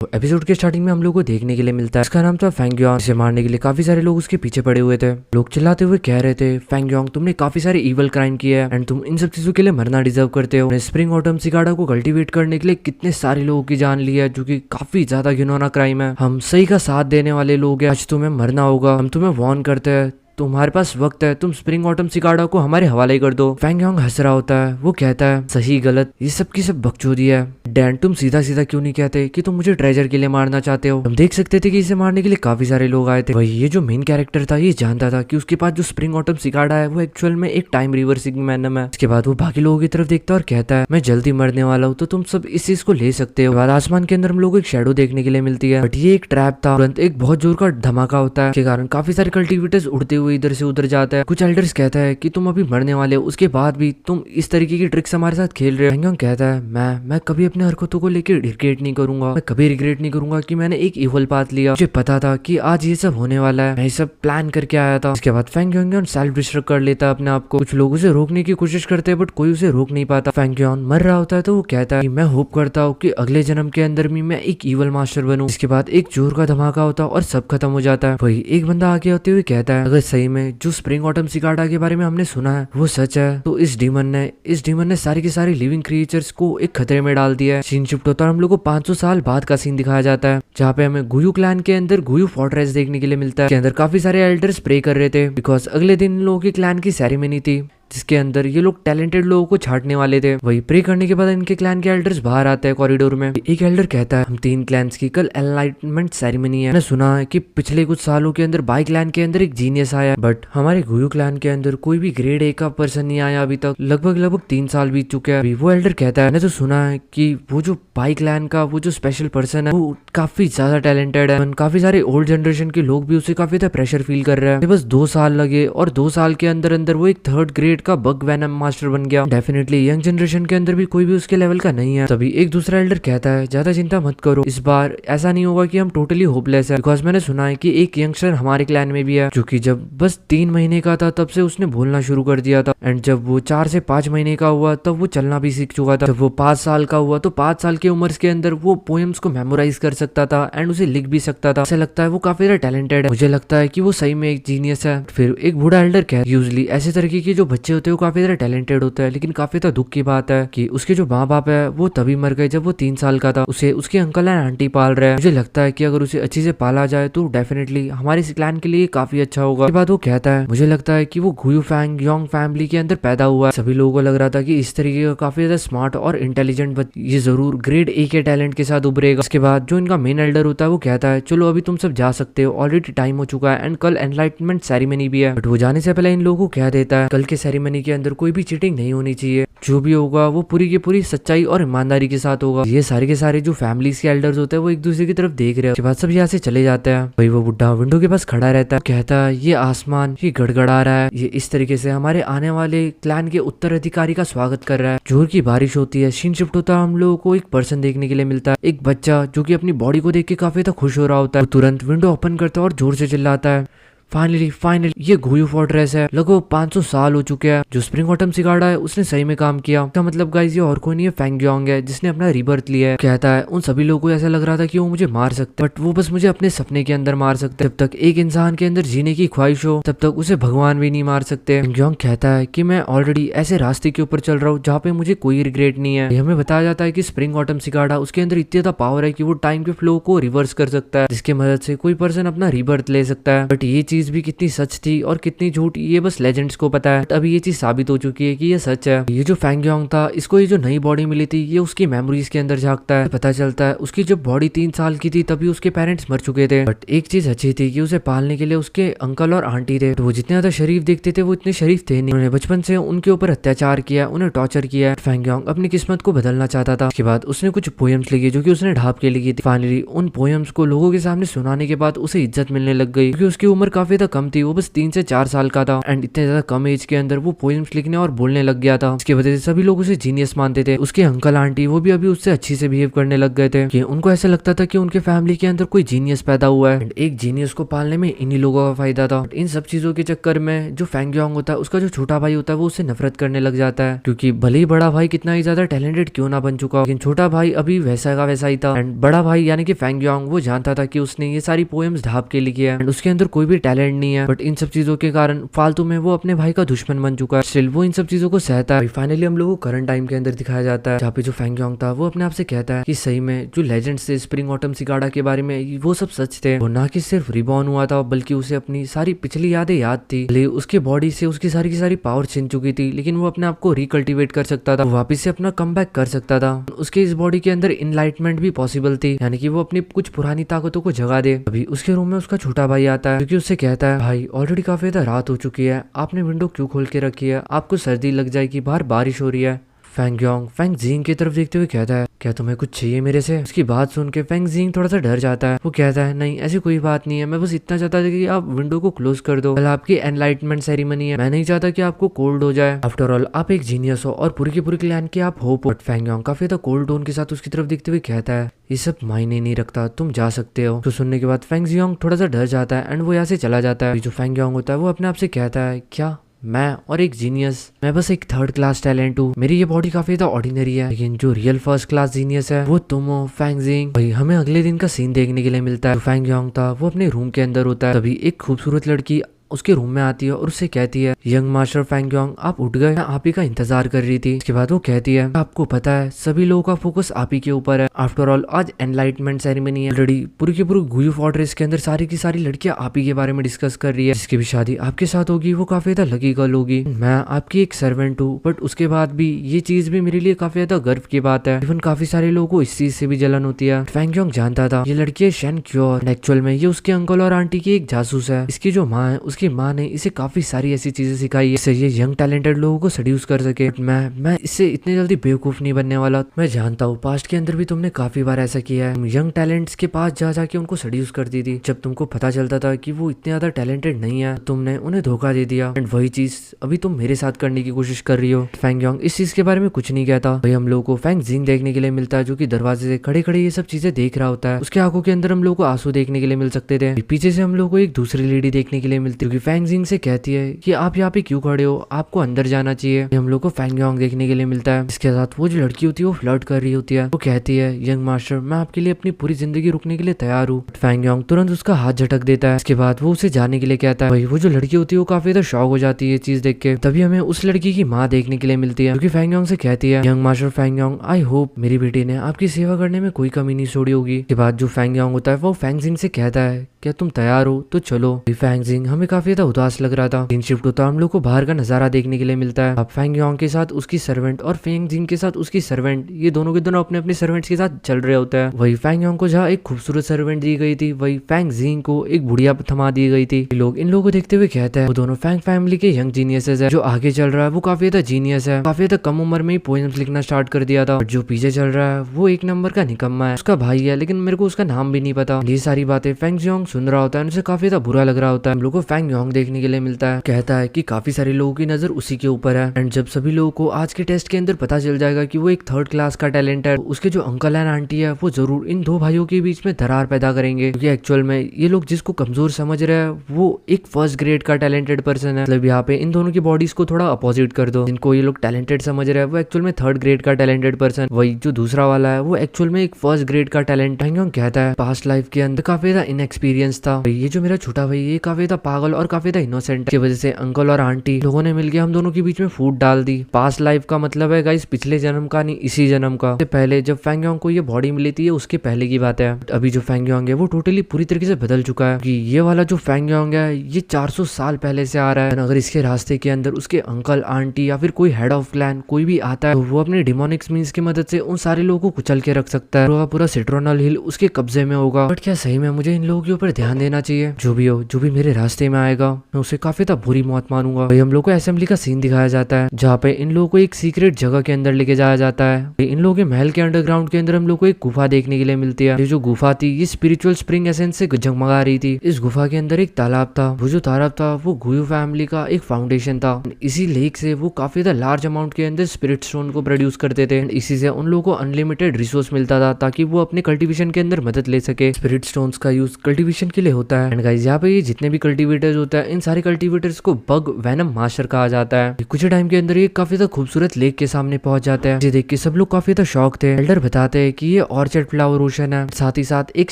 तो एपिसोड के स्टार्टिंग में हम लोग को देखने के लिए मिलता है, इसका नाम था फेंग योंग। इसे मारने के लिए काफी सारे लोग उसके पीछे पड़े हुए थे। लोग चिल्लाते हुए कह रहे थे, फेंग योंग तुमने काफी सारे इवल क्राइम किए हैं एंड तुम इन सब चीजों के लिए मरना डिजर्व करते हो। स्प्रिंग ऑटम सिकाडा को कल्टीवेट करने के लिए कितने सारे लोगों की जान ली है, जो कि काफी ज्यादा घिनौना क्राइम है। हम सही का साथ देने वाले लोग हैं, आज तुम्हें मरना होगा। हम तुम्हें वार्न करते हैं, तुम्हारे पास वक्त है, तुम स्प्रिंग ऑटम सिकाडा को हमारे हवाले कर दो। फेंग योंग हंस रहा होता है, वो कहता है सही गलत ये सब की सब बकचोदी है। डैन तुम सीधा सीधा क्यों नहीं कहते कि तुम मुझे ट्रेजर के लिए मारना चाहते हो। हम देख सकते थे कि इसे मारने के लिए काफी सारे लोग आए थे। वही ये जो मेन कैरेक्टर था ये जानता था कि उसके पास जो स्प्रिंग ऑटम सिकाडा है वो एक्चुअल में एक टाइम रिवर्सिंग मैनम है। इसके बाद वो बाकी लोगों की तरफ देखता है और कहता है मैं जल्दी मरने वाला हूँ, तो तुम सब इस चीज को ले सकते हो। बाद आसमान के अंदर हम लोग को एक शेडो देखने के लिए मिलती है, बट ये एक ट्रैप था। तुरंत एक बहुत जोर का धमाका होता है, के कारण काफी सारे कल्टिवेटर्स उड़ते हुए इधर से उधर जाता है। कुछ एल्डर्स कहता है कि तुम अभी मरने वाले हो, उसके बाद भी तुम इस तरीके की ट्रिक्स हमारे साथ खेल रहे हो। फेंग योंग कहता है मैं कभी अपने हरकतों को लेकर रिग्रेट नहीं करूंगा। मैं कभी रिग्रेट नहीं करूंगा कि मैंने एक इवल पाथ लिया। मुझे पता था कि आज ये सब होने वाला है, मैं ये सब प्लान करके आया था। इसके बाद फेंग योंग सेल्फ डिस्ट्रक्ट कर लेता है अपने आप को। कुछ लोग उसे रोकने की कोशिश करते हैं, बट कोई उसे रोक नहीं पाता। फेंग योंग मर रहा होता है तो वो कहता है कि मैं होप करता हूँ कि अगले जन्म के अंदर भी मैं एक इवल मास्टर बनूं। इसके बाद एक जोर का धमाका होता है और सब खत्म हो जाता है। वही एक बंदा आगे होते हुए कहता है अगर सही में जो स्प्रिंग ऑटम सिकाडा के बारे में हमने सुना है वो सच है, तो इस डीमन ने सारी की सारी लिविंग क्रिएचर्स को एक खतरे में डाल दिया है। सीन शिफ्ट होता है, हम लोग को 500 साल बाद का सीन दिखाया जाता है, जहाँ पे हमें गुयू क्लैन के अंदर गुयू फोर्ट्रेस देखने के लिए मिलता है। इसके अंदर काफी सारे एल्डर्स प्रे कर रहे थे, बिकॉज अगले दिन इन लोगों की क्लैन की सेरेमनी थी, जिसके अंदर ये लोग टैलेंटेड लोगों को छांटने वाले थे। वही प्रे करने के बाद इनके क्लैन के एल्डर्स बाहर आते हैं कॉरिडोर में। एक एल्डर कहता है हम 3 क्लैंस की कल एनलाइटमेंट सेरेमनी है। मैंने सुना है कि पिछले कुछ सालों के अंदर बाई क्लैन के अंदर एक जीनियस आया, बट हमारे गुयू क्लैन के अंदर कोई भी ग्रेड ए का पर्सन नहीं आया अभी तक। लगभग 3 साल बीत चुके हैं। वो एल्डर कहता है मैंने तो सुना है कि वो जो बाई क्लैन का वो जो स्पेशल पर्सन है वो काफी ज्यादा टैलेंटेड है। काफी सारे ओल्ड जनरेशन के लोग भी उसे काफी ज्यादा प्रेशर फील कर रहे हैं। बस 2 साल लगे और 2 साल के अंदर अंदर वो एक 3rd ग्रेड का बग वैनम मास्टर बन गया। डेफिनेटली यंग जनरेशन के अंदर भी कोई भी उसके लेवल का नहीं है। तभी एक दूसरा एल्डर कहता है ज्यादा चिंता मत करो, इस बार ऐसा नहीं होगा कि हम टोटली होपलेस है, बिकॉज मैंने सुना है कि एक यंगस्टर हमारे क्लैन में भी है, जो कि जब बस 3 महीने का था तब से उसने बोलना शुरू कर दिया था, एंड जब वो 4 से 5 महीने का हुआ तब वो चलना भी सीख चुका था। जब वो 5 साल का हुआ तो 5 साल की उम्र के अंदर वो पोएम्स को मेमोराइज कर सकता था एंड उसे लिख भी सकता था। ऐसा लगता है वो काफी ज्यादा टैलेंटेड है। मुझे लगता है कि वो सही में एक जीनियस है। फिर एक बूढ़ा एल्डर कहता है यूजली ऐसे तरीके के जो बच्चे होते हैं वो काफी ज्यादा टैलेंटेड होते हैं, लेकिन काफी ज्यादा दुख की बात है कि उसके जो माँ बाप है वो तभी मर गए जब वो 3 साल का था। उसे उसके अंकल एंड आंटी पाल रहे हैं। मुझे लगता है कि अगर उसे अच्छी से पाला जाए तो डेफिनेटली हमारे इस क्लैन के लिए काफी अच्छा होगा। उसके बाद वो कहता है मुझे लगता है कि वो गुयू फेंग योंग फैमिली के अंदर पैदा हुआ है। सभी लोगों को लग रहा था कि इस तरीके का काफी ज्यादा स्मार्ट और इंटेलिजेंट ये जरूर ग्रेड ए के टैलेंट के साथ उभरेगा। उसके बाद जो इनका मेन एल्डर होता है वो कहता है चलो अभी तुम सब जा सकते हो, ऑलरेडी टाइम हो चुका है एंड कल एनलाइटमेंट सेरेमनी भी है। बट वो जाने से पहले इन लोगों को कह देता है कल के सेरेमनी के अंदर कोई भी चीटिंग नहीं होनी चाहिए, जो भी होगा वो पूरी की पूरी सच्चाई और ईमानदारी के साथ होगा। ये सारे के सारे जो फैमिलीज के एल्डर्स होते हैं वो एक दूसरे की तरफ देख रहे हैं। उसके बाद सब यहाँ से चले जाते हैं। भाई वो बुढ़ा विंडो के पास खड़ा रहता है, कहता है ये आसमान ये गड़गड़ा रहा है, ये इस तरीके से हमारे आने वाले क्लैन के उत्तराधिकारी का स्वागत कर रहा है। जोर की बारिश होती है, सीन शिफ्ट होता है, हम लोगों को एक पर्सन देखने के लिए मिलता है, एक बच्चा जो कि अपनी बॉडी को देख के काफी ज्यादा खुश हो रहा होता है। तुरंत विंडो ओपन करता है और जोर से चिल्लाता है फाइनली ये गुयू फोर्ट्रेस है। लगभग 500 साल हो चुके हैं। जो स्प्रिंग ऑटम सिकाडा है उसने सही में काम किया। इसका मतलब गाइस ये और कोई नहीं है, फेंग योंग है, जिसने अपना रीबर्थ लिया है। कहता है उन सभी लोगों को ऐसा लग रहा था कि वो मुझे मार सकते, बट वो बस मुझे अपने सपने के अंदर मार सकते। जब तक एक इंसान के अंदर जीने की ख्वाहिश हो तब तक उसे भगवान भी नहीं मार सकते। फेंग योंग कहता है कि मैं ऑलरेडी ऐसे रास्ते के ऊपर चल रहा हूँ जहाँ पे मुझे कोई रिग्रेट नहीं है। हमें बताया जाता है कि स्प्रिंग ऑटम सिकाडा उसके अंदर इतना ज्यादा पावर है कि वो टाइम के फ्लो को रिवर्स कर सकता है, जिसकी मदद से कोई पर्सन अपना रीबर्थ ले सकता है। बट ये चीज भी कितनी सच थी और कितनी झूठ ये बस लेजेंड्स को पता है। अभी ये चीज साबित हो चुकी है कि ये सच है। ये जो फेंग योंग था इसको ये जो नई बॉडी मिली थी ये उसकी मेमोरीज के अंदर झांकता है। पता चलता है उसकी जब बॉडी 3 साल की थी तभी उसके पेरेंट्स मर चुके थे, बट एक चीज अच्छी थी कि उसे पालने के लिए उसके अंकल और आंटी थे। तो वो जितने ज्यादा शरीफ दिखते थे वो इतने शरीफ थे नहीं। उन्होंने बचपन से उनके ऊपर अत्याचार किया, उन्हें टॉर्चर किया। फेंग योंग अपनी किस्मत को बदलना चाहता था। उसके बाद उसने कुछ पोएम्स लिखी जो कि उसने ढाप के लिखी थी। फाइनली उन पोएम्स को लोगों के सामने सुनाने के बाद उसे इज्जत मिलने लग गई, क्योंकि उसकी उम्र काफी ज्यादा कम थी, वो बस 3 से 4 साल का था एंड इतने ज्यादा कम एज के अंदर वो पोएम्स लिखने और बोलने लग गया था। इसकी वजह से सभी लोग उसे जीनियस मानते थे। उसके अंकल आंटी वो भी अभी उससे अच्छी से बिहेव करने लग गए थे कि उनको ऐसा लगता था कि उनके फैमिली के अंदर कोई जीनियस पैदा हुआ है एंड एक जीनियस को पालने में इन्हीं लोगों का फायदा था। इन सब चीजों के चक्कर में जो फैंग योंग होता है उसका जो छोटा भाई होता है वो उससे नफरत करने लग जाता है, क्योंकि भले ही बड़ा भाई कितना ही ज्यादा टैलेंटेड क्यों ना बन चुका, लेकिन छोटा भाई अभी वैसा का वैसा ही था एंड बड़ा भाई यानी कि फैंग योंग वो जानता था कि उसने ये सारी पोएम्स ढाप के लिखी है एंड उसके अंदर कोई भी टैलेंट नहीं है, बट इन सब चीजों के कारण फालतू में वो अपने भाई का दुश्मन बन चुका है। स्टिल वो इन सब चीजों को सहता है। फाइनली हम लोग को करंट टाइम के अंदर दिखाया जाता है, जहाँ पे जो फैंग योंग था वो अपने आप से कहता है कि सही में जो लेजेंड्स थे स्प्रिंग ऑटम सिकाडा के बारे में वो सब सच थे। वो ना कि सिर्फ रिबॉर्न हुआ था बल्कि उसे अपनी सारी पिछली यादें याद थी। भले उसके बॉडी से उसकी सारी की सारी पावर छिन चुकी थी, लेकिन वो अपने आप को रिकल्टिवेट कर सकता था, वापस से अपना कमबैक कर सकता था। उसके इस बॉडी के अंदर इनलाइटमेंट भी पॉसिबल थी, यानी कि वो अपनी कुछ पुरानी ताकतों को जगा दे। अभी उसके रूम में उसका छोटा भाई आता है, क्योंकि उससे कहता है भाई ऑलरेडी काफी ज्यादा रात हो चुकी है, आपने विंडो क्यों खोल के रखी है, आपको सर्दी लग जाएगी, बाहर बारिश हो रही है। फैंग योंग फैंग जिंग की तरफ देखते हुए कहता है क्या तुम्हें कुछ चाहिए मेरे से। उसकी बात सुन के फैंग जिंग थोड़ा सा डर जाता है। वो कहता है नहीं ऐसी कोई बात नहीं है, मैं बस इतना चाहता था कि आप विंडो को क्लोज कर दो, कल आपकी एनलाइटमेंट सेरेमनी है, मैं नहीं चाहता कि आपको कोल्ड हो जाए। आफ्टर ऑल आप एक जीनियस हो और पूरी की पूरी क्लैन की आप होप हो। बट फैंग योंग काफी ज्यादा कोल्ड टोन के साथ उसकी तरफ देखते हुए कहता है ये सब मायने नहीं रखता, तुम जा सकते हो। तो सुनने के बाद फैंग जियोंग थोड़ा सा डर जाता है एंड वो यहाँ से चला जाता है। जो फैंग योंग होता है वो अपने आप से कहता है क्या मैं और एक जीनियस, मैं बस एक 3rd क्लास टैलेंट हूँ, मेरी ये बॉडी काफी ज्यादा ऑर्डिनरी है, लेकिन जो रियल 1st क्लास जीनियस है वो तुम हो फैंग जिंग। भाई हमें अगले दिन का सीन देखने के लिए मिलता है। फैंग योंग था वो अपने रूम के अंदर होता है, तभी एक खूबसूरत लड़की उसके रूम में आती है और उससे कहती है यंग मास्टर फैंग योंग आप उठ गए, मैं आप ही का इंतजार कर रही थी। इसके बाद वो कहती है आपको पता है सभी लोगों का फोकस आप ही के ऊपर है, आफ्टर ऑल आज एनलाइटमेंट सेरेमनी है, ऑलरेडी पूरी की पूरी गुयू फोर्ट्रेस के अंदर सारी की सारी लड़कियां आप ही के बारे में डिस्कस कर रही है, जिसकी भी शादी आपके साथ होगी वो काफी ज्यादा लकी गर्ल होगी। मैं आपकी एक सर्वेंट हूँ, बट उसके बाद भी ये चीज भी मेरे लिए काफी ज्यादा गर्व की बात है। इवन काफी सारे लोगों को इस चीज से भी जलन होती है। फैंग योंग जानता था ये लड़की है शेन क्योर, एक्चुअल में ये उसके अंकल और आंटी की एक जासूस है। इसकी जो माँ है उसकी माँ ने इसे काफी सारी ऐसी चीजें सिखाई है इससे ये यंग टैलेंटेड लोगों को सेड्यूस कर सके। मैं इससे इतने जल्दी बेवकूफ नहीं बनने वाला। मैं जानता हूँ पास्ट के अंदर भी तुमने काफी बार ऐसा किया है, तुम यंग टैलेंट्स के पास जा जाके उनको सेड्यूस करती थी। जब तुमको पता चलता था कि वो इतने ज्यादा टैलेंटेड नहीं है तुमने उन्हें धोखा दे दिया एंड वही चीज अभी तुम मेरे साथ करने की कोशिश कर रही हो। फैंग योंग इस चीज के बारे में कुछ नहीं कहता। भाई हम लोगों को फैंग जिंग देखने के लिए मिलता है जो कि दरवाजे से खड़े खड़े ये सब चीजें देख रहा होता है। उसके आंखों के अंदर हम लोग को आंसू देखने के लिए मिल सकते थे। पीछे से हम लोग को एक दूसरी लेडी देखने के लिए मिलती है, क्योंकि फैंग जिंग से कहती है कि आप यहाँ पे क्यों खड़े हो, आपको अंदर जाना चाहिए। हम लोग को फैंग योंग देखने के लिए मिलता है। इसके साथ वो जो लड़की होती है वो फ्लर्ट कर रही होती है। वो कहती है यंग मास्टर मैं आपके लिए अपनी पूरी जिंदगी रुकने के लिए तैयार हूँ। फैंग योंग तुरंत उसका हाथ झटक देता है। इसके बाद वो उसे जाने के लिए कहता है। भाई वो जो लड़की होती है वो काफी ज्यादा शॉक हो जाती है ये चीज देख के। तभी हमें उस लड़की की माँ देखने के लिए मिलती है, क्योंकि फैंग योंग से कहती है young master Fang Yong I hope मेरी बेटी ने आपकी सेवा करने में कोई कमी नहीं छोड़ी होगी। इसके बाद जो फैंग योंग होता है वो फैंग जिंग से कहता है क्या तुम तैयार हो तो चलो। फैंग जिंग हमें काफी ज्यादा उदास लग रहा था। सीन शिफ्ट होता है, हम लोग को बाहर का नजारा देखने के लिए मिलता है। अब फैंग योंग के साथ उसकी सर्वेंट और फैंग जिंग के साथ उसकी सर्वेंट ये दोनों के दोनों अपने अपने सर्वेंट्स के साथ चल रहे होते हैं। वही फैंग योंग को जहाँ एक खूबसूरत सर्वेंट दी गई थी वही फैंग जिंग को एक बुढ़िया थमा दी गई थी। लोग इन लोगों को देखते हुए कहते हैं वो दोनों फैंग फैमिली के यंग जीनियसेस है। जो आगे चल रहा है वो काफी ज्यादा जीनियस है, काफी ज्यादा कम उम्र में ही पोएम्स लिखना स्टार्ट कर दिया था। जो पीछे चल रहा है वो एक नंबर का निकम्मा है, उसका भाई है लेकिन मेरे को उसका नाम भी नहीं पता। ये सारी बातें फैंग योंग सुन रहा होता है, उसे काफी ज्यादा बुरा लग रहा होता है। हम लोग को फैंग योंग देखने के लिए मिलता है, कहता है कि काफी सारे लोगों की नजर उसी के ऊपर है एंड जब सभी लोगों को आज के टेस्ट के अंदर पता चल जाएगा कि वो एक 3rd क्लास का टैलेंट है, उसके जो अंकल एंड आंटी है वो जरूर इन दो भाइयों के बीच में दरार पैदा करेंगे, क्योंकि एक्चुअल में ये लोग जिसको कमजोर समझ रहे हैं वो एक 1st ग्रेड का टैलेंटेड पर्सन है। मतलब यहाँ पे इन दोनों की बॉडीज को थोड़ा अपोजिट कर दो। जिनको ये लोग टैलेंटेड समझ रहे हैं वो एक्चुअल में 3rd ग्रेड का टैलेंटेड पर्सन, वही जो दूसरा वाला है वो एक्चुअल में एक 1st ग्रेड का टैलेंट। फैंग योंग कहता है पास्ट लाइफ के अंदर काफी ज्यादा इनएक्सपीरियंस था, ये जो मेरा छोटा भाई ये काफी ज्यादा पागल और काफी ज्यादा इनोसेंट की वजह से अंकल और आंटी लोगों ने मिलकर हम दोनों के बीच में फूट डाल दी। पास्ट लाइफ का मतलब है गाइस पिछले जन्म का नहीं, इसी जन्म का। इससे पहले जब फैंग योंग को ये बॉडी मिली थी उसके पहले की बात है। अभी जो फैंग योंग है वो टोटली पूरी तरीके से बदल चुका है, कि ये वाला जो फैंग योंग है ये 400 साल पहले से आ रहा है। अगर इसके रास्ते के अंदर उसके अंकल आंटी या फिर कोई हेड ऑफ क्लैन कोई भी आता है तो वो अपने डिमोनिक्स मींस की मदद से उन सारे लोगों को कुचल के रख सकता है। पूरा सिट्रोनल हिल उसके कब्जे में होगा। बट क्या सही में मुझे इन लोगों के ऊपर ध्यान देना चाहिए? जो भी हो, जो भी मेरे रास्ते में आएगा मैं उसे काफी ज्यादा बुरी मौत मारूंगा। भाई हम लोग को असेंबली का सीन दिखाया जाता है जहाँ पे इन लोगों को एक सीक्रेट जगह के अंदर लेके जाया जाता है। इन लोगों के महल के अंडरग्राउंड के अंदर हम लोग को एक गुफा देखने के लिए मिलती है। ये जो गुफा थी ये स्पिरिचुअल स्प्रिंग एसेंस से जगमगा रही थी। इस गुफा के अंदर एक तालाब था। वो जो तालाब था वो गुयू फैमिली का एक फाउंडेशन था। इसी लेक से वो काफी ज्यादा लार्ज अमाउंट के अंदर स्पिरिट स्टोन को प्रोड्यूस करते थे। इसी से उन लोगों को अनलिमिटेड रिसोर्स मिलता था ताकि वो अपने कल्टीवेशन के अंदर मदद ले सके। स्पिरिट स्टोन्स का यूज कल्टीवेशन के लिए होता है। एंड गाइस यहाँ पे ये जितने भी कल्टीवेटर्स होता है इन सारे कल्टीवेटर्स को बग वेनम मास्टर कहा जाता है। कुछ ही टाइम के अंदर ये काफी ज्यादा खूबसूरत लेक के सामने पहुंच जाता है। ये देख के सब लोग काफी ज्यादा शॉक थे। एल्डर बताते हैं कि ये ऑर्चर्ड फ्लावर ओशन है, साथ ही साथ एक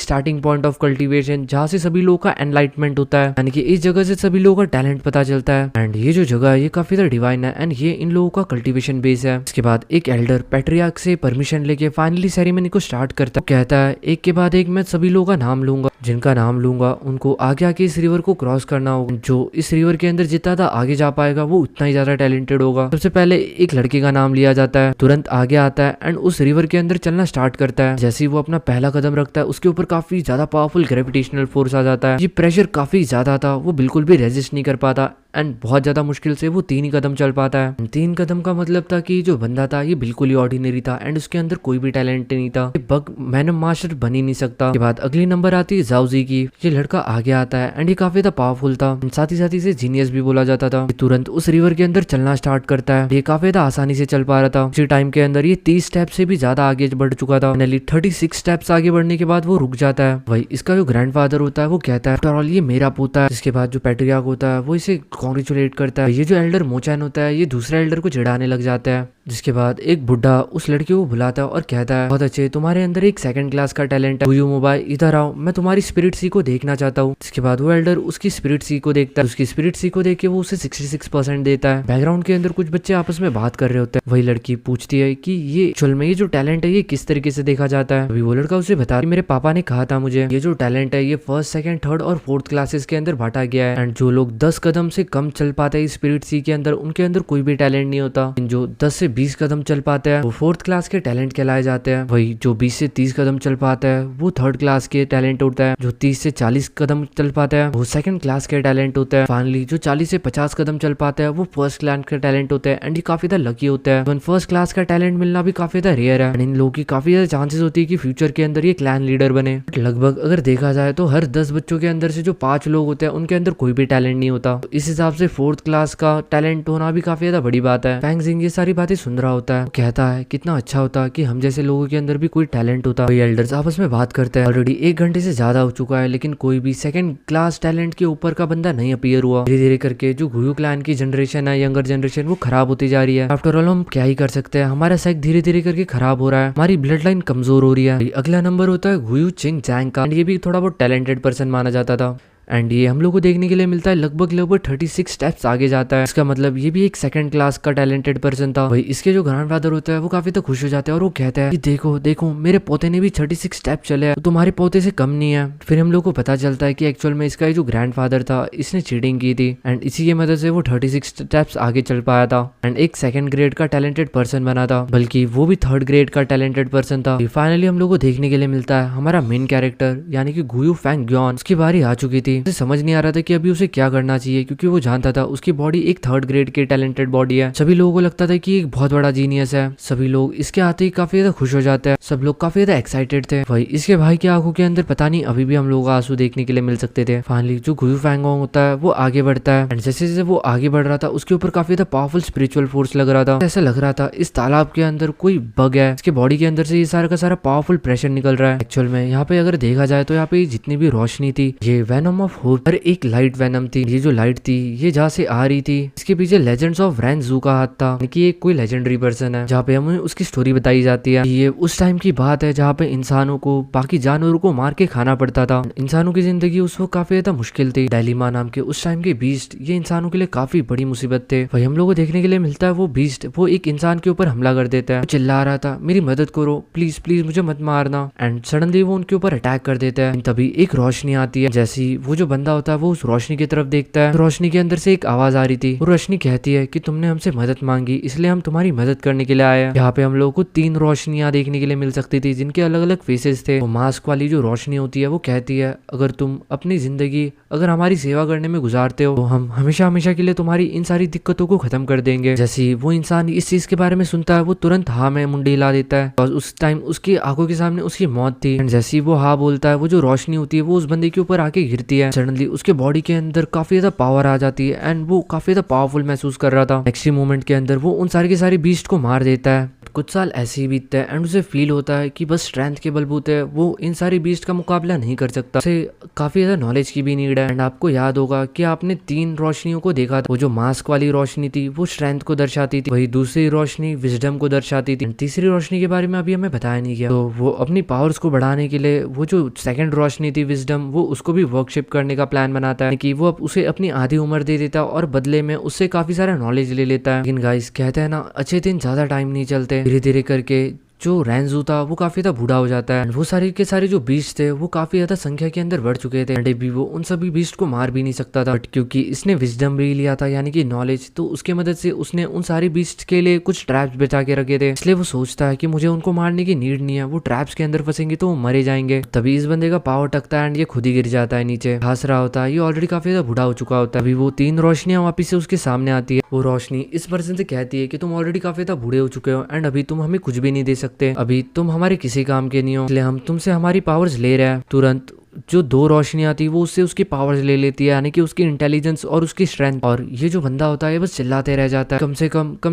स्टार्टिंग पॉइंट ऑफ कल्टीवेशन जहाँ से सभी लोगों का एनलाइटमेंट होता है, यानी कि इस जगह से सभी लोगों का टैलेंट पता चलता है। एंड ये जो जगह है ये काफी ज्यादा डिवाइन है एंड ये इन लोगों का कल्टीवेशन बेस है। इसके बाद एक एल्डर पैट्रियार्क से परमिशन लेके फाइनली सेरेमनी को स्टार्ट करता है। कहता है एक के बाद एक मैं सभी लोगों का नाम लूंगा, जिनका नाम लूंगा उनको आगे आके इस रिवर को क्रॉस करना होगा। जो इस रिवर के अंदर जितना ज्यादा आगे जा पाएगा वो उतना ही ज्यादा टैलेंटेड होगा। सबसे पहले एक लड़के का नाम लिया जाता है, तुरंत आगे आता है एंड उस रिवर के अंदर चलना स्टार्ट करता है। जैसे ही वो अपना पहला कदम रखता है उसके ऊपर काफी ज्यादा पावरफुल ग्रेविटेशनल फोर्स आ जाता है। ये प्रेशर काफी ज्यादा था, वो बिल्कुल भी रेजिस्ट नहीं कर पाता एंड बहुत ज्यादा मुश्किल से वो 3 ही कदम चल पाता है। 3 कदम का मतलब था कि जो बंदा था ये बिल्कुल ही ऑर्डिनरी था एंड उसके अंदर कोई भी टैलेंट नहीं था। ये बग वेनम मास्टर बन ही नहीं सकता। के बाद अगली नंबर आती है जाओजी की। ये लड़का आगे आता है एंड ये काफी ज्यादा पावरफुल था, साथ ही इसे जीनियस भी बोला जाता था। ये तुरंत उस रिवर के अंदर चलना स्टार्ट करता है। ये काफी ज्यादा आसानी से चल पा रहा था। उसी टाइम के अंदर ये 30 स्टेप से भी ज्यादा आगे बढ़ चुका था। फाइनली 36 स्टेप्स आगे बढ़ने के बाद वो रुक जाता है। वही इसका जो ग्रैंडफादर होता है वो कहता है आफ्टर ऑल ये मेरा पोता है। इसके बाद जो पैट्रियार्क होता है वो इसे कॉन्ग्रेचुलेट करता है। ये जो एल्डर मोचैन होता है ये दूसरा एल्डर को चिढ़ाने लग जाता है। जिसके बाद एक बुढ़ा उस लड़के को बुलाता है और कहता है बहुत अच्छे, तुम्हारे अंदर एक सेकंड क्लास का टैलेंट है। गुयू मोबाइल इधर आओ, मैं तुम्हारी स्पिरिट सी को देखना चाहता हूँ। इसके बाद वो एल्डर उसकी स्पिरिट सी को देखता है। उसकी स्पिरिट सी को देख के वो उसे 66% देता है। बैकग्राउंड के अंदर कुछ बच्चे आपस में बात कर रहे होते हैं। वही लड़की पूछती है कि ये एक्चुअल में ये जो टैलेंट है ये किस तरीके से देखा जाता है। अभी वो लड़का उसे बता मेरे पापा ने कहा था मुझे ये जो टैलेंट है ये 1st, 2nd, 3rd और 4th क्लासेस के अंदर बांटा गया है। एंड जो लोग 10 कदम से कम चल पाते हैं स्पिरिट सी के अंदर उनके अंदर कोई भी टैलेंट नहीं होता। जो 10 से 20 कदम चल पाते हैं वो 4th क्लास के टैलेंट कहलाए जाते हैं। वही जो 20 से 30 कदम चल पाता है वो 3rd क्लास के टैलेंट होता है। जो 30 से 40 कदम चल पाता है वो 2nd क्लास के टैलेंट होता है। फाइनली जो 40 से 50 कदम चल पाता है वो 1st क्लास का टैलेंट होता है। एंड ये काफी ज्यादा लकी होता है। 1st क्लास का टैलेंट मिलना भी काफी ज्यादा रेयर है। इन लोगों की काफी ज्यादा चांसेस होती है कि फ्यूचर के अंदर ये क्लैन लीडर बने। लगभग अगर देखा जाए तो हर 10 बच्चों के अंदर से जो 5 लोग होते हैं उनके अंदर कोई भी टैलेंट नहीं होता। तो इस हिसाब से 4th क्लास का टैलेंट होना भी काफी ज्यादा बड़ी बात है। फैंग जिंग ये सारी बातें सुन रहा होता है, कहता है कितना अच्छा होता कि हम जैसे लोगों के अंदर भी कोई टैलेंट होता। वही एल्डर्स आपस में बात करते हैं। ऑलरेडी 1 घंटे से ज्यादा हो चुका है लेकिन कोई भी 2nd क्लास टैलेंट के ऊपर का बंदा नहीं अपीयर हुआ। धीरे धीरे करके जो गुयू क्लैन की जनरेशन है, यंगर जनरेशन, वो खराब होती जा रही है। आफ्टर ऑल हम क्या ही कर सकते हैं, हमारा सेक्ट धीरे धीरे करके खराब हो रहा है, हमारी ब्लड लाइन कमजोर हो रही है। अगला नंबर होता है गुयू चिंग जैंग का। ये भी थोड़ा बहुत टैलेंटेड पर्सन माना जाता था। एंड ये हम लोग को देखने के लिए मिलता है लगभग 36 स्टेप्स आगे जाता है। इसका मतलब ये भी एक 2nd क्लास का टैलेंटेड पर्सन था। वही इसके जो ग्रैंडफादर होता है वो काफी तो खुश हो जाते हैं और वो कहता है कि देखो देखो मेरे पोते ने भी 36 स्टेप चले हैं, तो तुम्हारे पोते से कम नहीं है। फिर हम लोग को पता चलता है कि एक्चुअल में इसका जो ग्रैंडफादर था इसने चीटिंग की थी एंड इसी की मदद से वो 36 स्टेप्स आगे चल पाया था एंड एक 2nd ग्रेड का टैलेंटेड पर्सन बना था, बल्कि वो भी 3rd ग्रेड का टैलेंटेड पर्सन था। फाइनली हम लोग को देखने के लिए मिलता है हमारा मेन कैरेक्टर यानी कि गुयू फैंग्योन। उसकी बारी आ चुकी थी। उसे समझ नहीं आ रहा था कि अभी उसे क्या करना चाहिए क्योंकि वो जानता था उसकी बॉडी एक 3rd ग्रेड की टैलेंटेड बॉडी है। सभी लोगों को लगता था कि एक बहुत बड़ा जीनियस है। सभी लोग इसके आते ही काफी ज्यादा खुश हो जाते हैं। सब लोग काफी ज्यादा एक्साइटेड थे। वही इसके भाई की आंखों के अंदर पता नहीं अभी भी हम लोगों को आंसू देखने के लिए मिल सकते थे। फाइनली जो गुयू फैंगोंग होता है वो आगे बढ़ता है एंड जैसे जैसे वो आगे बढ़ रहा था उसके ऊपर काफी ज्यादा पावरफुल स्पिरिचुअल फोर्स लग रहा था। ऐसा लग रहा था इस तालाब के अंदर कोई बग है, इसके बॉडी के अंदर से ये सारा का सारा पावरफुल प्रेशर निकल रहा है। एक्चुअल में यहाँ पे अगर देखा जाए तो यहाँ पे जितनी भी रोशनी थी ये वेनम ऑफ होप पर एक लाइट वेनम थी। ये जो लाइट थी ये जहाँ से आ रही थी इसके पीछे लेजेंड्स ऑफ रैन जू का हाथ था, कि ये कोई लेजेंडरी पर्सन है। जहाँ पे हमें उसकी स्टोरी बताई जाती है। ये उस टाइम की बात है जहाँ पे इंसानों को बाकी जानवरों को मार के खाना पड़ता था। इंसानों की जिंदगी उस वक्त काफी ज्यादा मुश्किल थी। डेलिमा नाम के उस टाइम के बीस्ट ये इंसानों के लिए काफी बड़ी मुसीबत थे। वही हम लोग को देखने के लिए मिलता है वो बीस्ट वो एक इंसान के ऊपर हमला कर देता है। चिल्ला रहा था मेरी मदद करो प्लीज प्लीज मुझे मत मारना एंड सडनली वो उनके ऊपर अटैक कर देता है। तभी एक रोशनी आती है। जैसी वो वो जो बंदा होता है वो उस रोशनी की तरफ देखता है। तो रोशनी के अंदर से एक आवाज आ रही थी। वो रोशनी कहती है कि तुमने हमसे मदद मांगी, इसलिए हम तुम्हारी मदद करने के लिए आए हैं। यहाँ पे हम लोगों को 3 रोशनियां देखने के लिए मिल सकती थी जिनके अलग अलग फेसेस थे। वो मास्क वाली जो रोशनी होती है वो कहती है अगर तुम अपनी जिंदगी अगर हमारी सेवा करने में गुजारते हो तो हम हमेशा हमेशा के लिए तुम्हारी इन सारी दिक्कतों को खत्म कर देंगे। जैसे ही वो इंसान इस चीज के बारे में सुनता है वो तुरंत हाँ में मुंडी हिला देता है और उस टाइम उसकी आंखों के सामने उसकी मौत थी। एंड जैसे ही वो हाँ बोलता है वो जो रोशनी होती है वो उस बंदे के ऊपर आके गिरती है। सडनली उसके बॉडी के अंदर काफी ज्यादा पावर आ जाती है एंड वो काफी ज्यादा पावरफुल महसूस कर रहा था। नेक्स्ट मोमेंट के अंदर वो उन सारे के सारे बीस्ट को मार देता है। कुछ साल ऐसे ही बीतते हैं एंड उसे फील होता है कि बस स्ट्रेंथ के बलबूते वो इन सारी बीस्ट का मुकाबला नहीं कर सकता। उसे काफी ज्यादा नॉलेज की भी नीड है। एंड आपको याद होगा कि आपने 3 रोशनियों को देखा था। वो जो मास्क वाली रोशनी थी वो स्ट्रेंथ को दर्शाती थी, वही दूसरी रोशनी विजडम को दर्शाती थी। तीसरी रोशनी के बारे में अभी हमें बताया नहीं गया। तो वो अपनी पावर्स को बढ़ाने के लिए वो जो सेकंड रोशनी थी विजडम वो उसको भी वर्कशिप करने का प्लान बनाता है कि वो उसे अपनी आधी उम्र दे देता है और बदले में उससे काफी सारा नॉलेज ले लेता है। लेकिन गाइस कहते हैं ना अच्छे दिन ज्यादा टाइम नहीं चलते। धीरे धीरे करके जो रेंजू था वो काफी ज्यादा बूढ़ा हो जाता है। वो सारे के सारे जो बीस्ट थे वो काफी ज्यादा संख्या के अंदर बढ़ चुके थे। भी वो उन सभी बीस्ट को मार भी नहीं सकता था बट क्योंकि इसने विजडम भी लिया था यानी कि नॉलेज, तो उसके मदद से उसने उन सारी बीस्ट के लिए कुछ ट्रैप्स बचा के रखे थे। इसलिए वो सोचता है कि मुझे उनको मारने की नीड नहीं है, वो ट्रैप्स के अंदर फंसेंगे तो वो मरे जाएंगे। तभी इस बंदे का पावर टकता है एंड ये खुद ही गिर जाता है नीचे, हंस रहा होता है। ये ऑलरेडी काफी ज्यादा बूढ़ा हो चुका होता है। अभी वो 3 रोशनियां वापिस से उसके सामने आती है। वो रोशनी इस पर्सन से कहती है कि तुम ऑलरेडी काफी ज्यादा बूढ़े हो चुके हो एंड अभी तुम हमें कुछ भी नहीं दे सकते, अभी तुम हमारे किसी काम के नहीं हो, इसलिए हम तुमसे हमारी पावर्स ले रहे हैं। तुरंत जो 2 रोशनियां थी वो उससे उसकी पावर्स ले लेती है यानी कि उसकी इंटेलिजेंस और उसकी स्ट्रेंथ। और ये जो बंदा होता है बस चिल्लाते रह जाता है कम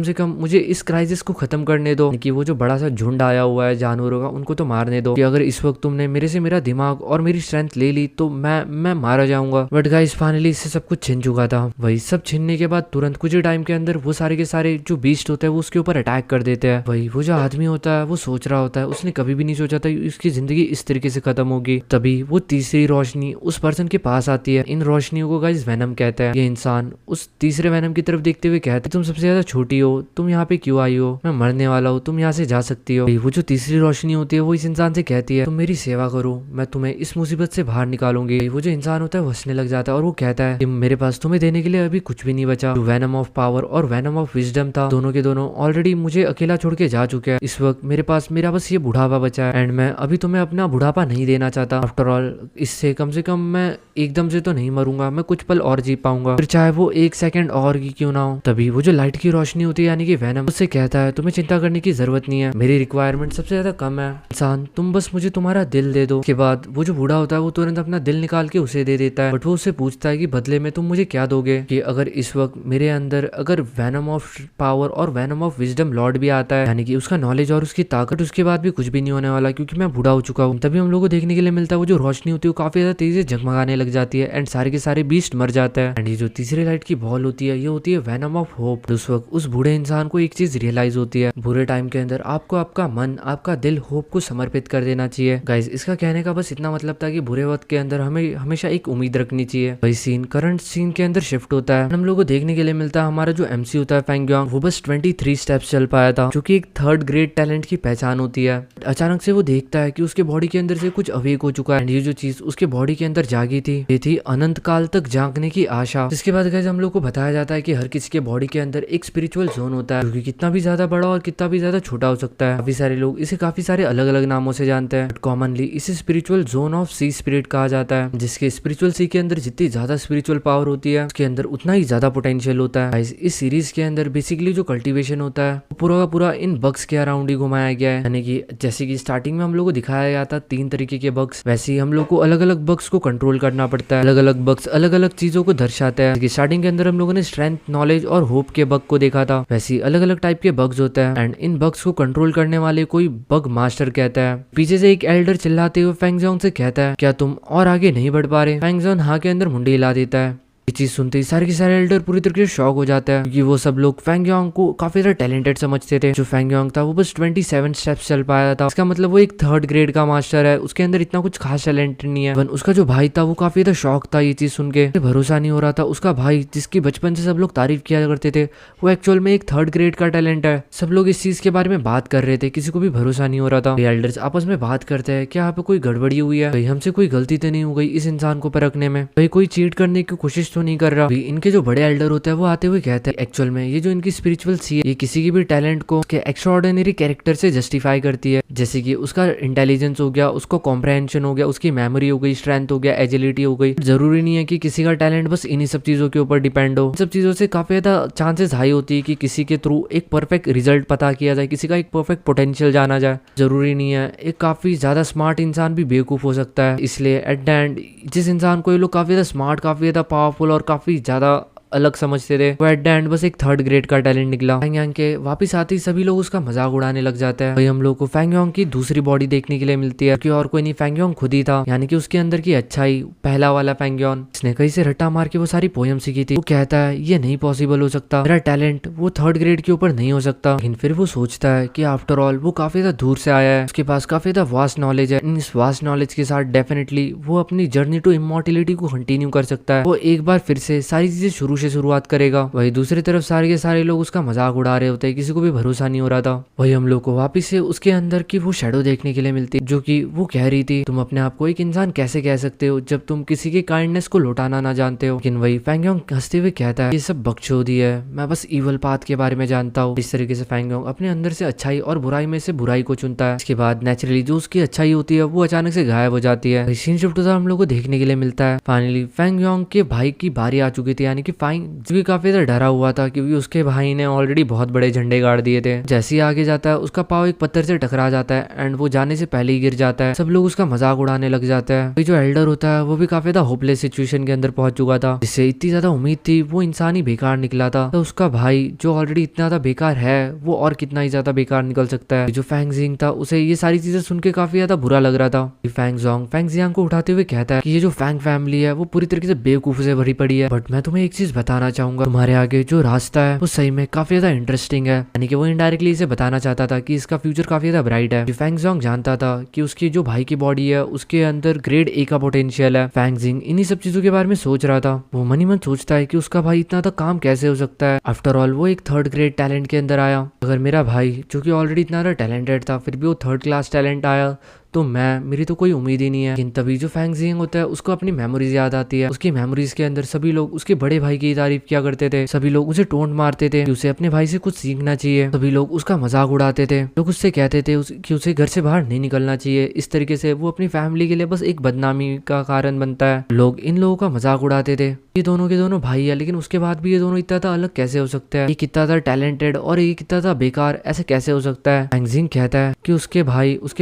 से कम मुझे इस क्राइसिस को खत्म करने दो, कि वो जो बड़ा सा झुंड आया हुआ है जानवरों का उनको तो मारने दो, कि अगर इस वक्त तुमने मेरे से मेरा दिमाग और मेरी स्ट्रेंथ ले ली तो मैं मारा जाऊंगा। बट गाइस फाइनली इससे सब कुछ छिन चुका था। वही सब छिनने के बाद तुरंत कुछ ही टाइम के अंदर वो सारे के सारे जो बीस्ट होते हैं वो उसके ऊपर अटैक कर देते हैं। वही वो जो आदमी होता है वो सोच रहा होता है, उसने कभी भी नहीं सोचा था उसकी जिंदगी इस तरीके से खत्म होगी। तभी वो तीसरी रोशनी उस पर्सन के पास आती है। इन रोशनियों को गाइस वेनम कहता है। ये इंसान उस तीसरे वेनम की तरफ देखते हुए कहता है तुम सबसे ज्यादा छोटी हो, तुम यहाँ पे क्यों आई हो, मैं मरने वाला हूँ, तुम यहाँ से जा सकती हो। वो जो तीसरी रोशनी होती है वो इस इंसान से कहती है तुम मेरी सेवा करो, मैं तुम्हें इस मुसीबत से बाहर निकालूंगी। वो जो इंसान होता है वो हंसने लग जाता है और वो कहता है कि मेरे पास तुम्हें देने के लिए अभी कुछ भी नहीं बचा। वेनम ऑफ पावर और वेनम ऑफ विजडम था, दोनों के दोनों ऑलरेडी मुझे अकेला छोड़ के जा चुके हैं। इस वक्त मेरे पास मेरा बस ये बुढ़ापा बचा है एंड मैं अभी तुम्हें अपना बुढ़ापा नहीं देना चाहता। आफ्टर ऑल इससे कम से कम मैं एकदम से तो नहीं मरूंगा, मैं कुछ पल और जी पाऊंगा, फिर चाहे वो 1 सेकंड और की क्यों ना हो। तभी वो जो लाइट की रोशनी होती है यानी कि वेनम उससे कहता है तुम्हें चिंता करने की जरूरत नहीं है, मेरी रिक्वायरमेंट सबसे ज्यादा कम है इंसान, तुम बस मुझे तुम्हारा दिल दे दो। उसके बाद वो जो बूढ़ा होता है वो तुरंत अपना दिल निकाल के उसे दे देता है। बट वो उससे पूछता है कि बदले में तुम मुझे क्या दोगे, कि अगर इस वक्त मेरे अंदर अगर वेनम ऑफ पावर और वेनम ऑफ विजडम लॉर्ड भी आता है यानी कि उसका नॉलेज और उसकी ताकत, उसके बाद भी कुछ भी नहीं होने वाला क्योंकि मैं बूढ़ा हो चुका हूँ। तभी हम लोग को देखने के लिए मिलता है वो जो रोशनी होती है वो काफी ज्यादा तेजी से जगमगाने लग जाती है एंड सारे के सारे बीस्ट मर जाता है। एंड ये जो तीसरी लाइट की बॉल होती है ये होती है वेनम ऑफ होप। उस वक्त उस बूढ़े इंसान को एक चीज रियलाइज होती है, बुरे टाइम के अंदर आपको आपका मन आपका दिल होप को समर्पित कर देना चाहिए। गाइस इसका कहने का बस इतना मतलब था कि बुरे वक्त के अंदर हमें हमेशा एक उम्मीद रखनी चाहिए। वही सीन करंट सीन के अंदर शिफ्ट होता है। हम लोग को देखने के लिए मिलता है हमारा जो एमसी होता है फैंगयांग वो बस 23 स्टेप्स चल पाया था जो कि एक 3rd ग्रेड टैलेंट की पहचान होती है। अचानक से वो देखता है कि उसके बॉडी के अंदर से कुछ अवेक हो चुका है। ये जो चीज उसके बॉडी के अंदर जागी थी ये थी अनंत काल तक जागने की आशा। जिसके बाद गाइस हम लोग को बताया जाता है कि हर किसी के बॉडी के अंदर एक स्पिरिचुअल जोन होता है जो कि कितना भी ज्यादा बड़ा और कितना भी ज्यादा छोटा हो सकता है। काफी सारे लोग इसे काफी सारे अलग अलग नामों से जानते हैं बट कॉमनली इसे spiritual zone of sea spirit कहा जाता है, जिसके स्पिरिचुअल सी के अंदर जितनी ज्यादा स्पिरिचुअल पावर होती है उसके अंदर उतना ही ज्यादा पोटेंशियल होता है। इस सीरीज के अंदर बेसिकली जो कल्टीवेशन होता है वो पूरा का पूरा इन बग्स के अराउंड ही घुमाया गया है। यानी कि जैसे कि स्टार्टिंग में हम लोग को दिखाया गया था 3 तरीके के बग्स, वैसे ही हम लोग को अलग अलग बग्स को कंट्रोल करना पड़ता है। अलग अलग बग्स अलग अलग चीजों को दर्शाते हैं। स्टार्टिंग के अंदर हम लोगों ने स्ट्रेंथ, नॉलेज और होप के बग को देखा था, वैसे अलग अलग टाइप के बग्स होते हैं एंड इन बग्स को कंट्रोल करने वाले कोई बग मास्टर कहता है। पीछे से एक एल्डर चिल्लाते हुए फैंगजोंग से कहता है क्या तुम और आगे नहीं बढ़ पा रहे। फैंगजोंग हाँ के अंदर मुंडी हिला देता है। ये चीज सुनते ही सारे के सारे एल्डर पूरी तरीके से शॉक हो जाता है, क्योंकि वो सब लोग फैंग यांग को काफी ज्यादा टैलेंटेड समझते थे। जो फैंग यांग था वो बस 27 स्टेप्स चल पाया था, इसका मतलब वो एक 3rd ग्रेड का मास्टर है, उसके अंदर इतना कुछ खास टैलेंट नहीं है। उसका जो भाई था वो काफी ज्यादा शॉक था ये चीज सुन के, भरोसा नहीं हो रहा था। उसका भाई जिसकी बचपन से सब लोग तारीफ किया करते थे, वो एक्चुअल में एक 3rd ग्रेड का टैलेंट है। सब लोग इस चीज के बारे में बात कर रहे थे, किसी को भी भरोसा नहीं हो रहा था। एल्डर्स आपस में बात करते हैं कि यहाँ पे कोई गड़बड़ी हुई है, कहीं हमसे कोई गलती तो नहीं हो गई इस इंसान को परखने में, कहीं कोई चीट करने की कोशिश तो नहीं कर रहा। इनके जो बड़े एल्डर होते हैं वो आते हुए कहते हैं एक्चुअल में ये जो इनकी स्पिरिचुअल सी है, ये किसी की भी टैलेंट को एक्स्ट्रा ऑर्डिनरी कैरेक्टर से जस्टिफाई करती है, जैसे कि उसका इंटेलिजेंस हो गया, उसको कॉम्प्रहेंशन हो गया, उसकी मेमोरी हो गई, स्ट्रेंथ हो गया, एजिलिटी हो गई। जरूरी नहीं है कि किसी का टैलेंट बस इन्हीं सब चीजों के ऊपर डिपेंड हो। इन सब चीजों से काफी ज्यादा चांसेस हाई होती है कि किसी के थ्रू एक परफेक्ट रिजल्ट पता किया जाए, किसी का एक परफेक्ट पोटेंशियल जाना जाए। जरूरी नहीं है, एक काफी ज्यादा स्मार्ट इंसान भी बेवकूफ हो सकता है। इसलिए एट द एंड जिस इंसान को ये लोग काफी ज्यादा स्मार्ट, काफी ज्यादा पावरफुल और काफी ज्यादा अलग समझते थे, वो एट द एंड बस एक 3rd ग्रेड का टैलेंट निकला। फैंग यांग के वापिस आते ही सभी लोग उसका मजाक उड़ाने लग जाते हैं। भाई हम लोग को फैंग यांग की दूसरी बॉडी देखने के लिए मिलती है, कि और कोई नहीं फैंग यांग खुद ही था, यानी कि उसके अंदर की अच्छाई, पहला वाला फैंग यांग, इसने कहीं से रट्टा मार के वो सारी पोयम सीखी थी। वो कहता है ये नहीं पॉसिबल हो सकता, मेरा टैलेंट वो 3rd ग्रेड के ऊपर नहीं हो सकता। लेकिन फिर वो सोचता है कि आफ्टर ऑल वो काफी ज्यादा दूर से आया है, उसके पास काफी ज्यादा वास्ट नॉलेज है, इस वास्ट नॉलेज के साथ डेफिनेटली वो अपनी जर्नी टू इमॉर्टिलिटी को कंटिन्यू कर सकता है। वो एक बार फिर से सारी चीजें शुरू से शुरुआत करेगा। वही दूसरी तरफ सारे के सारे लोग उसका मजाक उड़ा रहे होते हैं, किसी को भी भरोसा नहीं हो रहा था। वही हम लोग को वापिस से उसके अंदर की वो शैडो देखने के लिए मिलती, जो कि वो कह रही थी तुम अपने आप को एक इंसान कैसे कह सकते हो जब तुम किसी के काइंडनेस को लौटाना ना जानते हो। लेकिन वही फैंग यांग हंसते हुए कहता है ये सब बकचोदी है, मैं बस इवल पाथ के बारे में जानता हूँ। इस तरीके से फैंग यांग अपने अंदर से अच्छाई और बुराई में से बुराई को चुनता है। इसके बाद नेचुरली जो उसकी अच्छाई होती है वो अचानक से गायब हो जाती है। सीन शिफ्ट होता हम लोग को देखने के लिए मिलता है। फाइनली फैंग यांग के भाई की बारी आ चुकी थी, यानी कि फैंग भी काफी डरा हुआ था, क्योंकि उसके भाई ने ऑलरेडी बहुत बड़े झंडे गाड़ दिए थे। जैसे ही आगे जाता है उसका पाँव एक पत्थर से टकरा जाता है एंड वो जाने से पहले ही गिर जाता है। सब लोग उसका मजाक उड़ाने लग जाते हैं। जो एल्डर होता है वो भी काफी ज्यादा होपलेस सिचुएशन के अंदर पहुंच चुका था, जिससे इतनी ज्यादा उम्मीद थी वो इंसान ही बेकार निकला था। तो उसका भाई जो ऑलरेडी इतना ज्यादा बेकार है वो और कितना ही ज्यादा बेकार निकल सकता है। जो फैंग जिंग था उसे ये सारी चीजें सुन के काफी ज्यादा बुरा लग रहा था। फैंग जोंग फैंग जियांग को उठाते हुए कहता है कि ये जो फैंग फैमिली है वो पूरी तरीके से बेवकूफ से भरी पड़ी है, बट मैं तुम्हें एक चीज बताना चाहूंगा, तुम्हारे आगे जो रास्ता है वो सही में काफी ज्यादा इंटरेस्टिंग है। यानी कि वो इनडायरेक्टली इसे बताना चाहता था कि इसका फ्यूचर काफी ज्यादा ब्राइट है। फैंग जोंग जानता था कि उसकी जो भाई की बॉडी है उसके अंदर ग्रेड ए का पोटेंशियल है। फैंग जिंग इन्हीं सब चीजों के बारे में सोच रहा था। वो मन ही मन सोचता है कि उसका भाई इतना तक काम कैसे हो सकता है, आफ्टर ऑल वो एक 3rd ग्रेड टैलेंट के अंदर आया। अगर मेरा भाई जो कि ऑलरेडी इतना ज्यादा टैलेंटेड था फिर भी वो 3rd क्लास टैलेंट आया तो मेरी तो कोई उम्मीद ही नहीं है। लेकिन तभी जो फैंग जियांग होता है उसको अपनी मेमोरीज याद आती है। उसकी मेमोरीज के अंदर सभी लोग उसके बड़े भाई की तारीफ किया करते थे, सभी लोग उसे टोंट मारते थे कि उसे अपने भाई से कुछ सीखना चाहिए, सभी लोग उसका मजाक उड़ाते थे, लोग उससे कहते थे कि उसे घर से बाहर नहीं निकलना चाहिए। इस तरीके से वो अपनी फैमिली के लिए बस एक बदनामी का कारण बनता है। लोग इन लोगों का मजाक उड़ाते थे, ये दोनों के दोनों भाई है लेकिन उसके बाद भी ये दोनों इतना था अलग कैसे हो सकता है, ये कितना था टैलेंटेड और ये कितना था बेकार, ऐसे कैसे हो सकता है। फैंग जिंग कहता है कि उसके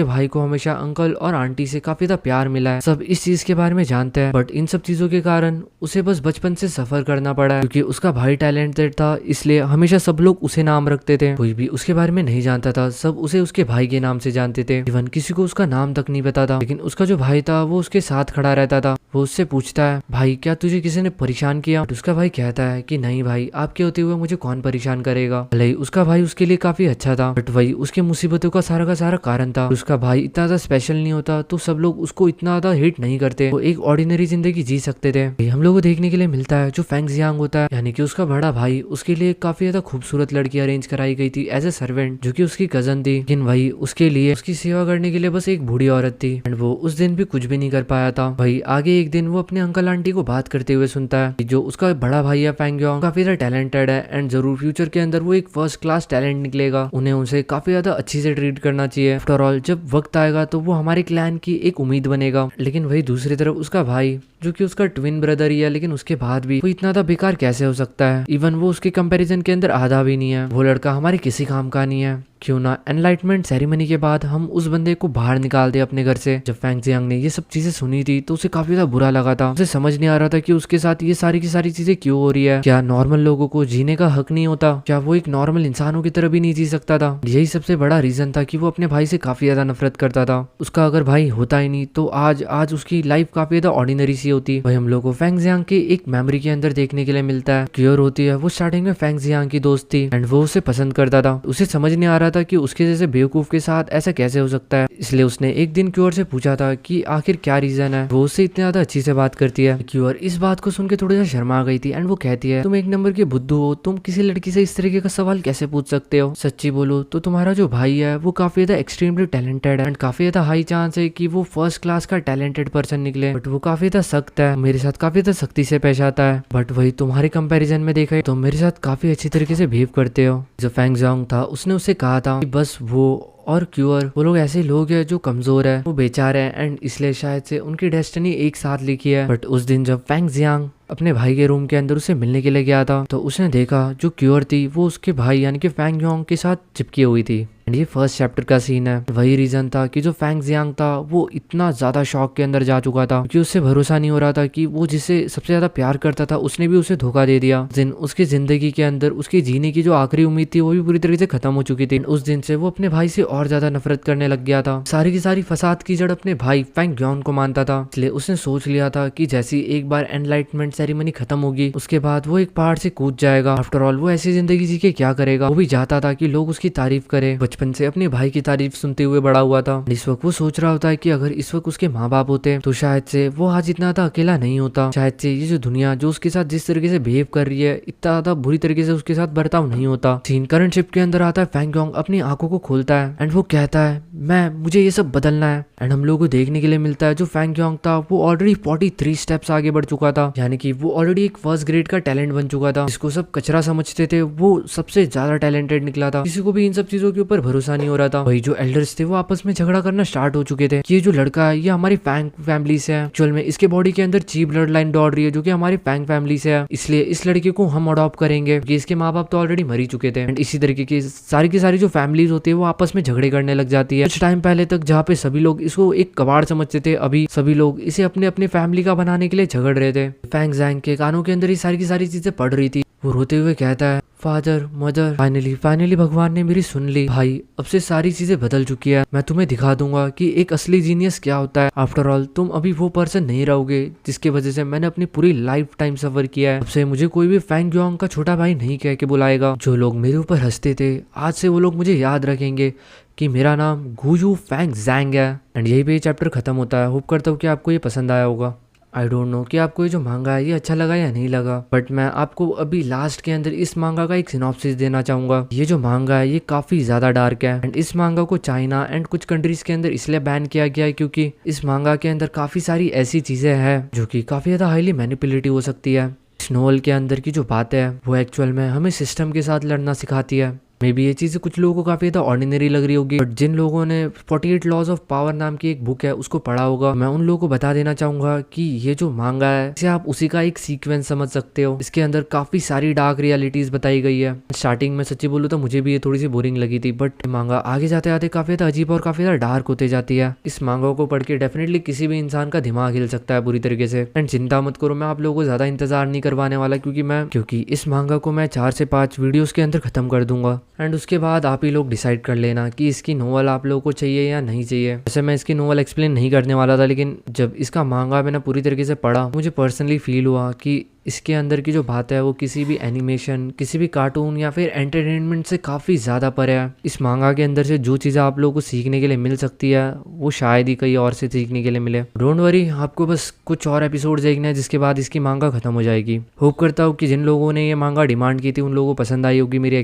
भाई को हमेशा अंकल और आंटी से काफी ज्यादा प्यार मिला है, सब इस चीज के बारे में जानते हैं, बट इन सब चीजों के कारण उसे बस बचपन से सफर करना पड़ा है। क्योंकि उसका भाई टैलेंटेड था इसलिए हमेशा सब लोग उसे नाम रखते थे, कोई भी उसके बारे में नहीं जानता था, सब उसे उसके भाई के नाम से जानते थे, इवन किसी को उसका नाम तक नहीं पता था। लेकिन उसका जो भाई था वो उसके साथ खड़ा रहता था। वो उससे पूछता है भाई क्या तुझे किसी ने परेशान किया? उसका भाई कहता है कि नहीं भाई, आपके होते हुए मुझे कौन परेशान करेगा। भले ही उसका भाई उसके लिए काफी अच्छा था बट वही उसके मुसीबतों का सारा कारण था। उसका भाई इतना ज्यादा स्पेशल नहीं होता तो सब लोग उसको इतना ज्यादा हिट नहीं करते, वो एक ऑर्डिनरी जिंदगी जी सकते थे। हम लोग को देखने के लिए मिलता है जो फैंग जियांग होता है यानी कि उसका बड़ा भाई, उसके लिए काफी ज्यादा खूबसूरत लड़की अरेंज कराई गई थी एज ए सर्वेंट जो कि उसकी कजन थी। लेकिन वही उसके लिए उसकी सेवा करने के लिए बस एक बूढ़ी औरत थी एंड वो उस दिन भी कुछ भी नहीं कर पाया था। वही आगे एक दिन वो अपने अंकल आंटी को बात करते हुए सुनता है कि जो उसका बड़ा भाई है फैंग यांग काफी ज्यादा टैलेंटेड है एंड जरूर फ्यूचर के अंदर वो एक फर्स्ट क्लास टैलेंट निकलेगा, उन्हें उनसे काफी ज्यादा अच्छी से ट्रीट करना चाहिए। आफ्टर ऑल जब वक्त आएगा तो वो हमारे क्लैन की एक उम्मीद बनेगा। लेकिन वही दूसरी तरफ उसका भाई जो कि उसका ट्विन ब्रदर ही है लेकिन उसके बाद भी वो इतना था बेकार कैसे हो सकता है, इवन वो उसके कंपैरिजन के अंदर आधा भी नहीं है, वो लड़का हमारे किसी काम का नहीं है। क्यों ना एनलाइटमेंट सेरेमनी के बाद हम उस बंदे को बाहर निकाल दे अपने घर से। जब फैंग जियांग ने ये सब चीजें सुनी थी तो उसे काफी ज्यादा बुरा लगा था। उसे समझ नहीं आ रहा था कि उसके साथ ये सारी की सारी चीजें क्यों हो रही है। क्या नॉर्मल लोगों को जीने का हक नहीं होता? क्या वो एक नॉर्मल इंसानों की तरह भी नहीं जी सकता था? यही सबसे बड़ा रीजन था कि वो अपने भाई से काफी ज्यादा नफरत करता था। उसका अगर भाई होता ही नहीं तो आज आज उसकी लाइफ काफी ज्यादा ऑर्डिनरी सी होती। वही हम लोग को फैंग जियांग के एक मेमोरी के अंदर देखने के लिए मिलता है। क्योर होती है, वो स्टार्टिंग में फैंग जियांग की दोस्त थी एंड वो उसे पसंद करता था। उसे समझ नहीं आ रहा था कि उसके जैसे बेवकूफ के साथ ऐसा कैसे हो सकता है। इसलिए उसने एक दिन क्योर से पूछा था कि आखिर क्या रीजन है। वो उससे इतनी ज्यादा अच्छी से बात करती है। क्योर इस बात को सुन के थोड़ी सा शर्मा गई थी एंड वो कहती है, तुम एक नंबर के बुद्धू हो, तुम किसी लड़की से इस तरीके का सवाल कैसे पूछ सकते हो? सच्ची बोलो तो तुम्हारा जो भाई है वो काफी ज्यादा एक्सट्रीमली टैलेंटेड है एंड काफी ज्यादा हाई चांस है कि वो फर्स्ट क्लास का टैलेंटेड पर्सन निकले, बट वो काफी ज्यादा सख्त है, मेरे साथ काफी ज्यादा सख्ती से पेश आता है। बट वही तुम्हारे कंपैरिजन में देखा तो मेरे साथ काफी अच्छी तरीके से बिहेव करते हो। जो फैंग जियांग था उसने उससे कहा था कि बस वो और क्यूअर वो लोग ऐसे लोग हैं जो कमजोर है, वो बेचारे हैं एंड इसलिए शायद से उनकी डेस्टिनी एक साथ लिखी है। बट उस दिन जब फैंग जियांग अपने भाई के रूम के अंदर उसे मिलने के लिए गया था तो उसने देखा जो क्यूअर थी वो उसके भाई यानी कि फैंग जियांग के साथ चिपकी हुई थी। एंड ये फर्स्ट चैप्टर का सीन है। वही रीजन था कि जो फैंग जियांग था वो इतना ज्यादा शॉक के अंदर जा चुका था कि उससे भरोसा नहीं हो रहा था कि वो जिसे सबसे ज्यादा प्यार करता था उसने भी उसे धोखा दे दिया। दिन उसकी जिंदगी के अंदर उसकी जीने की जो आखिरी उम्मीद थी वो भी पूरी तरीके से खत्म हो चुकी थी। उस दिन से वो अपने भाई से और ज्यादा नफरत करने लग गया था। सारी की सारी फसाद की जड़ अपने भाई फैंग जियांग को मानता था। इसलिए उसने सोच लिया था कि जैसी एक बार एनलाइटमेंट सेरेमनी खत्म होगी उसके बाद वो एक पहाड़ से कूद जाएगा। आफ्टर ऑल वो ऐसी जिंदगी जी के क्या करेगा। वो भी चाहता था कि लोग उसकी तारीफ करें। बचपन से अपने भाई की तारीफ सुनते हुए बड़ा हुआ था। इस वक्त वो सोच रहा होता है कि अगर इस वक्त उसके माँ बाप होते तो शायद से वो आज इतना ज्यादा अकेला नहीं होता। शायद से ये जो दुनिया जो उसके साथ जिस तरीके से बिहेव कर रही है इतना ज्यादा बुरी तरीके से उसके साथ बर्ताव नहीं होता। सीन करंट शिप के अंदर आता है। फैंग जियांग अपनी आंखों को खोलता है एंड वो कहता है मुझे ये सब बदलना है। एंड हम लोगों को देखने के लिए मिलता है जो फैंग जियांग था वो ऑलरेडी 43 स्टेप्स आगे बढ़ चुका था, यानी कि वो ऑलरेडी एक फर्स्ट ग्रेड का टैलेंट बन चुका था। जिसको सब कचरा समझते थे वो सबसे ज्यादा टैलेंटेड निकला था। किसी को भी इन सब चीजों के ऊपर भरोसा नहीं हो रहा था। वही जो एल्डर्स थे वो आपस में झगड़ा करना स्टार्ट हो चुके थे कि ये जो लड़का है ये हमारी फैंग फैमिली से है। एक्चुअल में इसके बॉडी के अंदर ची ब्लड लाइन दौड़ रही है जो कि हमारी फैंग फैमिली से है, इसलिए इस लड़के को हम अडॉप्ट करेंगे क्योंकि इसके माँ बाप तो ऑलरेडी मर ही चुके थे। एंड इसी तरीके की सारी जो फैमिलीज होती है वो आपस में झगड़े करने लग जाती है। कुछ टाइम पहले तक जहाँ पे सभी लोग इसको एक कबाड़ समझते थे, अभी सभी लोग इसे अपने अपने फैमिली का बनाने के लिए झगड़ रहे थे। फैंग जियांग के कानों के अंदर ये सारी की सारी चीजें पड़ रही थी। वो रोते हुए कहता है, फादर मदर फाइनली भगवान ने मेरी सुन ली। भाई अब से सारी चीजें बदल चुकी है। मैं तुम्हें दिखा दूंगा कि एक असली जीनियस क्या होता है। आफ्टर ऑल तुम अभी वो पर्सन नहीं रहोगे जिसके वजह से मैंने अपनी पूरी लाइफ टाइम सफर किया है। अब से मुझे कोई भी फैंग जियांग का छोटा भाई नहीं कह के बुलाएगा। जो लोग मेरे ऊपर हंसते थे आज से वो लोग मुझे याद रखेंगे कि मेरा नाम गुयू फैंग जियांग है। एंड यही पे चैप्टर खत्म होता है। होप करता हूँ कि आपको ये पसंद आया होगा। आई डोंट नो कि आपको ये जो मांगा है ये अच्छा लगा या नहीं लगा, बट मैं आपको अभी लास्ट के अंदर इस मांगा का एक सिनॉप्सिस देना चाहूंगा। ये जो मांगा है ये काफी ज्यादा डार्क है एंड इस मांगा को चाइना एंड कुछ कंट्रीज के अंदर इसलिए बैन किया गया है क्योंकि इस मांगा के अंदर काफी सारी ऐसी चीजें हैं जो कि काफी ज्यादा हाईली मैनिपुलेटिव हो सकती है। इस नोवेल के अंदर की जो बातें है वो एक्चुअल में हमें सिस्टम के साथ लड़ना सिखाती है। मे बी ये चीज़ें कुछ लोगों को काफ़ी ज़्यादा ऑर्डिनरी लग रही होगी, बट जिन लोगों ने 48 लॉज ऑफ पावर नाम की एक बुक है उसको पढ़ा होगा, मैं उन लोगों को बता देना चाहूंगा कि ये जो मांगा है इसे आप उसी का एक सीक्वेंस समझ सकते हो। इसके अंदर काफ़ी सारी डार्क रियलिटीज़ बताई गई है। स्टार्टिंग में सच्ची बोलूँ तो मुझे भी ये थोड़ी सी बोरिंग लगी थी, बट मांगा आगे जाते जाते काफ़ी ज़्यादा अजीब और काफ़ी ज़्यादा डार्क होते जाती है। इस मांगा को पढ़ के डेफिनेटली किसी भी इंसान का दिमाग हिल सकता है पूरी तरीके से। एंड चिंता मत करो, मैं आप लोगों को ज़्यादा इंतजार नहीं करवाने वाला क्योंकि इस मांगा को मैं 4 से 5 वीडियोज़ के अंदर खत्म कर दूंगा। एंड उसके बाद आप ही लोग डिसाइड कर लेना कि इसकी नोवेल आप लोगों को चाहिए या नहीं चाहिए। वैसे मैं इसकी नोवेल एक्सप्लेन नहीं करने वाला था, लेकिन जब इसका मांगा मैंने पूरी तरीके से पढ़ा मुझे पर्सनली फील हुआ कि इसके अंदर की जो बात है वो किसी भी एनिमेशन, किसी भी कार्टून या फिर एंटरटेनमेंट से काफ़ी ज़्यादा परे है। इस मांगा के अंदर से जो चीज़ें आप लोगों को सीखने के लिए मिल सकती है वो शायद ही कहीं और से सीखने के लिए मिले। डोंट वरी, आपको बस कुछ और एपिसोड देखना है जिसके बाद इसकी मांगा खत्म हो जाएगी। होप करता हूँ कि जिन लोगों ने ये मांगा डिमांड की थी उन लोगों को पसंद आई होगी मेरी